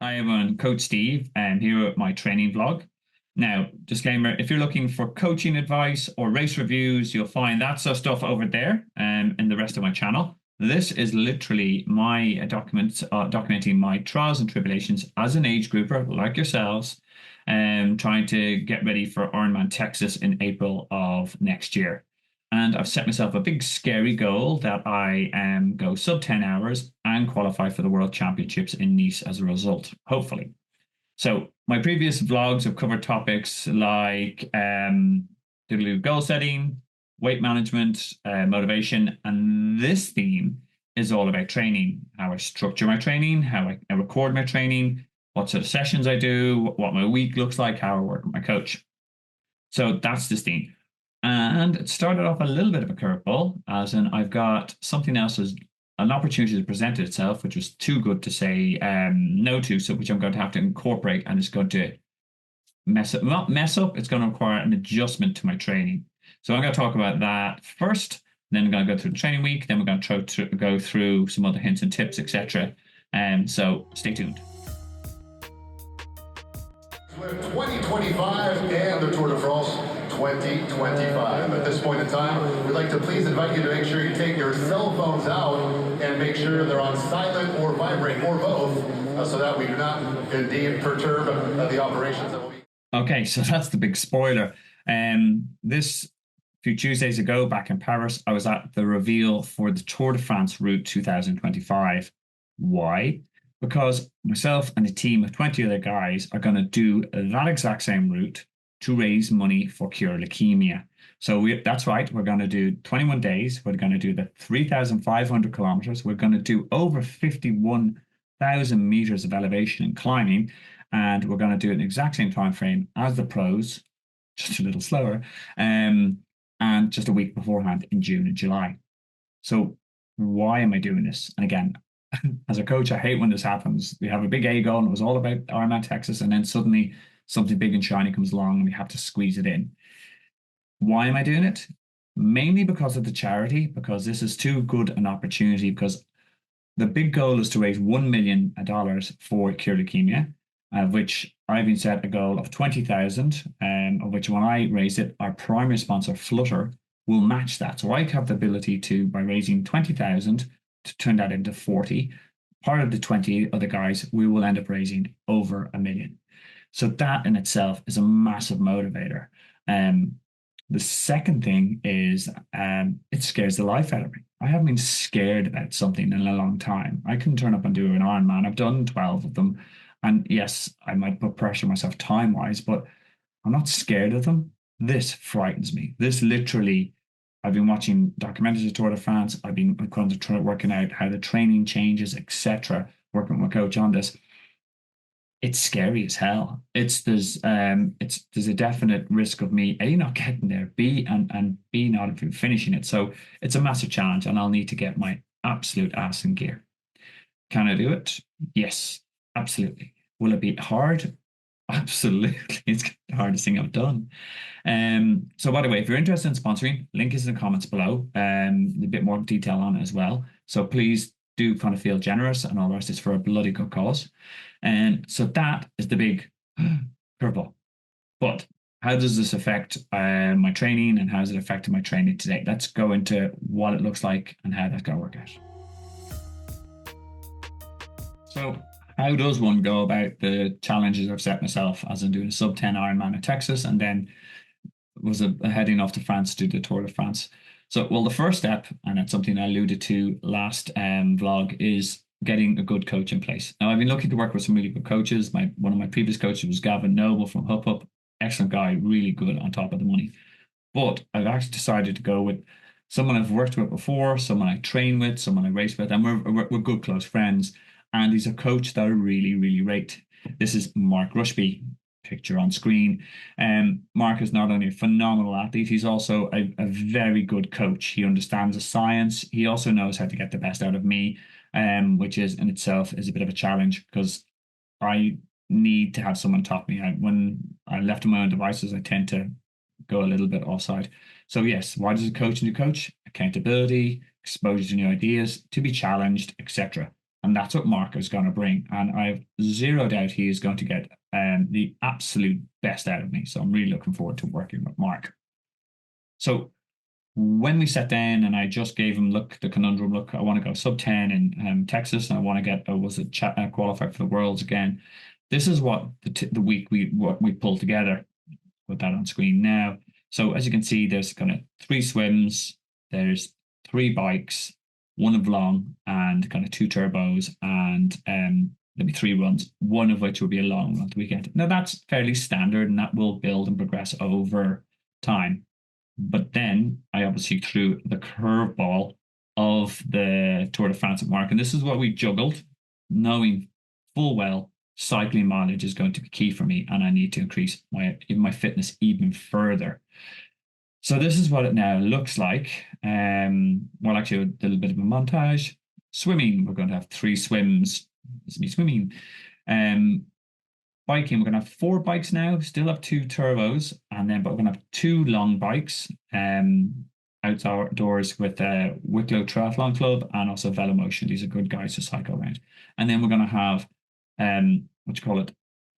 Hi everyone, Coach Steve, and here at my training vlog. Now, disclaimer, if you're looking for coaching advice or race reviews, you'll find that sort of stuff over there in the rest of my channel. This is literally my documents documenting my trials and tribulations as an age grouper like yourselves, and trying to get ready for Ironman Texas in April of next year. And I've set myself a big scary goal that I go sub 10 hours and qualify for the World Championships in Nice as a result, hopefully. So my previous vlogs have covered topics like goal setting, weight management, motivation, and this theme is all about training, how I structure my training, how I record my training, what sort of sessions I do, what my week looks like, how I work with my coach. So that's this theme. And it started off a little bit of a curveball, as in I've got something else as an opportunity that presented itself, which was too good to say no to, so which I'm going to have to incorporate, and it's going to not mess up, it's going to require an adjustment to my training. So I'm going to talk about that first, then I'm going to go through the training week, then we're going to try to go through some other hints and tips, etc. So stay tuned. With 2025 and the Tour de France 2025. At this point in time, we'd like to please invite you to make sure you take your cell phones out and make sure they're on silent or vibrate or both, so that we do not indeed perturb the operations that will be. Okay, so that's the big spoiler. This few Tuesdays ago back in Paris, I was at the reveal for the Tour de France Route 2025. Why? Because myself and a team of 20 other guys are going to do that exact same route to raise money for cure leukemia. So that's right, we're going to do 21 days. We're going to do the 3,500 kilometers. We're going to do over 51,000 meters of elevation and climbing. And we're going to do it in the exact same time frame as the pros, just a little slower, and just a week beforehand in June and July. So why am I doing this? And again, as a coach, I hate when this happens. We have a big A goal and it was all about Ironman Texas, and then suddenly something big and shiny comes along and we have to squeeze it in. Why am I doing it? Mainly because of the charity, because this is too good an opportunity, because the big goal is to raise $1 million for cure leukemia, of which I've been set a goal of 20,000, of which when I raise it, our primary sponsor, Flutter, will match that. So I have the ability to, by raising 20,000, to turn that into 40. Part of the 20 other guys, we will end up raising over $1 million. So that in itself is a massive motivator. The second thing is it scares the life out of me. I haven't been scared about something in a long time. I can turn up and do an Ironman. I've done 12 of them. And yes, I might put pressure on myself time-wise, but I'm not scared of them. This frightens me. This literally, I've been watching documentaries of Tour de France. I've been working out how the training changes, etc. Working with my coach on this. It's scary as hell. There's a definite risk of me A, not getting there, B, and B, not finishing it. So it's a massive challenge, and I'll need to get my absolute ass in gear. Can I do it? Yes, absolutely. Will it be hard? Absolutely. It's the hardest thing I've done. So by the way, if you're interested in sponsoring, link is in the comments below. A bit more detail on it as well. So please do kind of feel generous, and all the rest is for a bloody good cause. And so that is the big curveball. But how does this affect my training, and how has it affected my training today? Let's go into what it looks like and how that's going to work out. So how does one go about the challenges I've set myself, as I'm doing a sub 10 Ironman in Texas, and then was heading off to France to do the Tour de France? So, well, the first step, and it's something I alluded to last vlog, is getting a good coach in place. Now, I've been looking to work with some really good coaches. One of my previous coaches was Gavin Noble from Hup Hup. Excellent guy, really good, on top of the money. But I've actually decided to go with someone I've worked with before, someone I train with, someone I race with, and we're good close friends. And he's a coach that I really, really rate. This is Mark Rushby, picture on screen. Mark is not only a phenomenal athlete, he's also a very good coach. He understands the science. He also knows how to get the best out of me, which is in itself is a bit of a challenge, because I need to have someone top me. When I'm left to my own devices, I tend to go a little bit offside. So yes, why does a coach need a coach? Accountability, exposure to new ideas, to be challenged, etc. And that's what Mark is going to bring. And I have zero doubt he is going to get the absolute best out of me. So I'm really looking forward to working with Mark. So when we sat down and I just gave him, look, the conundrum, look, I want to go sub 10 in Texas and I want to get, qualified for the Worlds again. This is what the week we pulled together. Put that on screen now. So as you can see, there's kind of 3 swims, there's 3 bikes, 1 of long and kind of 2 turbos, and there'll be 3 runs, one of which will be a long run at the weekend. Now that's fairly standard and that will build and progress over time. But then I obviously threw the curveball of the Tour de France at Mark. And this is what we juggled, knowing full well cycling mileage is going to be key for me. And I need to increase my fitness even further. So this is what it now looks like. Well, actually, a little bit of a montage. Swimming, we're going to have 3 swims. This is me swimming. Biking, we're going to have 4 bikes now, still have 2 turbos, and then but we're going to have 2 long bikes outdoors with Wicklow Triathlon Club and also Velomotion. These are good guys to cycle around. And then we're going to have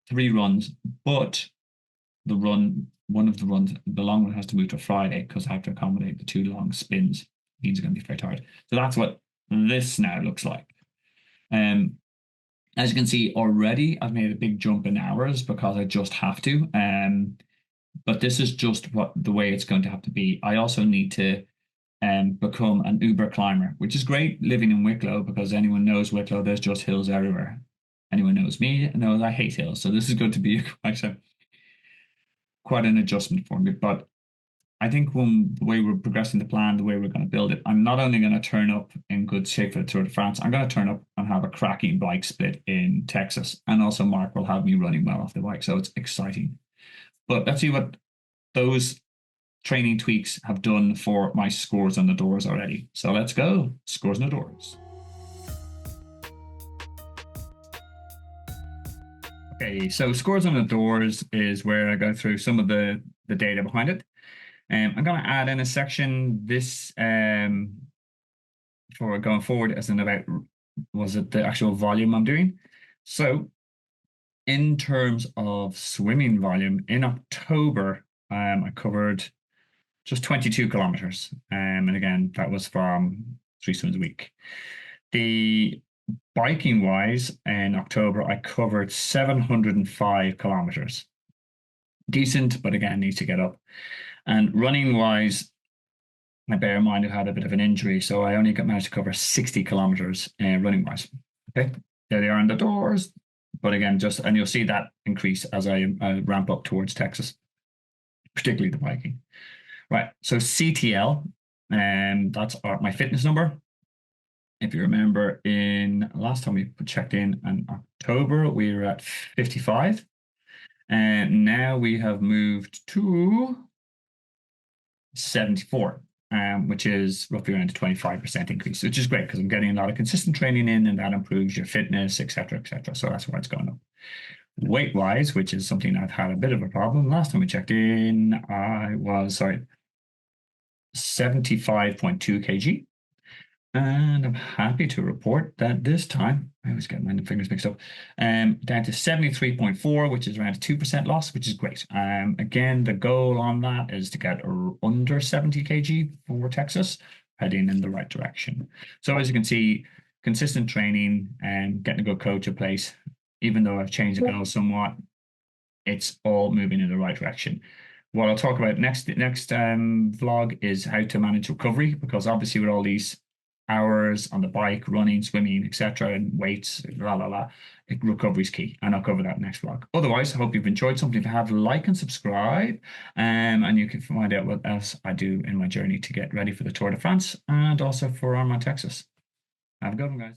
3 runs, but one of the runs, the long one has to move to Friday because I have to accommodate the 2 long spins. Means it's going to be very tired. So that's what this now looks like. As you can see already, I've made a big jump in hours because I just have to. But this is just the way it's going to have to be. I also need to become an Uber climber, which is great living in Wicklow because anyone knows Wicklow, there's just hills everywhere. Anyone knows me knows I hate hills. So this is going to be quite an adjustment for me. But I think the way we're progressing the plan, the way we're going to build it, I'm not only going to turn up in good shape for the Tour de France, I'm going to turn up and have a cracking bike split in Texas. And also Mark will have me running well off the bike. So it's exciting. But let's see what those training tweaks have done for my scores on the doors already. So let's go. Scores on the doors. Okay, so scores on the doors is where I go through some of the data behind it. I'm going to add in a section this for going forward as in about, was it the actual volume I'm doing? So in terms of swimming volume, in October, I covered just 22 kilometers. And again, that was from 3 swims a week. The biking wise, in October, I covered 705 kilometers. Decent, but again, needs to get up. And running wise, I bear in mind I had a bit of an injury, so I only managed to cover 60 kilometers running wise. Okay, there they are on the doors. But again, and you'll see that increase as I ramp up towards Texas, particularly the biking. Right, so CTL, that's my fitness number. If you remember, in last time we checked in October, we were at 55. And now we have moved to 74, which is roughly around a 25% increase, which is great because I'm getting a lot of consistent training in and that improves your fitness, etc., etc. So that's why it's going up. Weight wise, which is something I've had a bit of a problem. Last time we checked in, I was 75.2 kg. And I'm happy to report that this time, I always get my fingers mixed up, down to 73.4, which is around a 2% loss, which is great. Again, the goal on that is to get under 70 kg for Texas, heading in the right direction. So as you can see, consistent training and getting a good coach in place, even though I've changed the goal somewhat, it's all moving in the right direction. What I'll talk about next vlog is how to manage recovery, because obviously with all these hours on the bike, running, swimming, etc., and weights, recovery is key, and I'll cover that next vlog. Otherwise, I hope you've enjoyed something. If you have, like and subscribe, and you can find out what else I do in my journey to get ready for the Tour de France and also for IRONMAN Texas. Have a good one, guys.